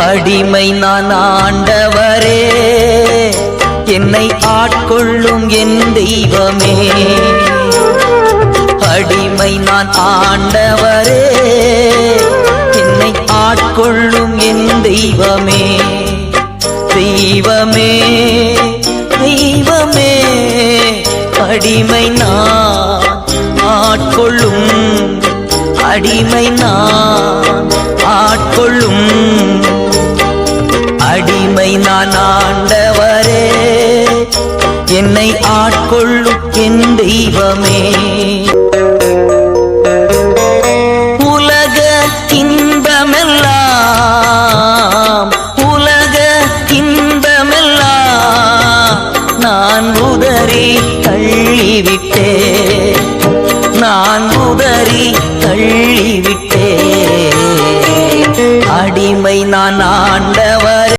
அடிமை நான் ஆண்டவரே, என்னை ஆட்கொள்ளும் என் தெய்வமே. அடிமை நான் ஆண்டவரே, என்னை ஆட்கொள்ளும் என் தெய்வமே. தெய்வமே தெய்வமே, அடிமை நான் ஆட்கொள்ளும், அடிமை நான் ஆட்கொள்ளும். அடிமை நான் ஆண்டவரே, என்னை ஆட்கொள்ளும் என் தெய்வமே. உலக இன்பமெல்லாம், உலக இன்பமெல்லாம் நான் உதறி தள்ளிவிட்டே, நான் உதறி தள்ளிவிட்டே. அடிமை நான் ஆண்டவர்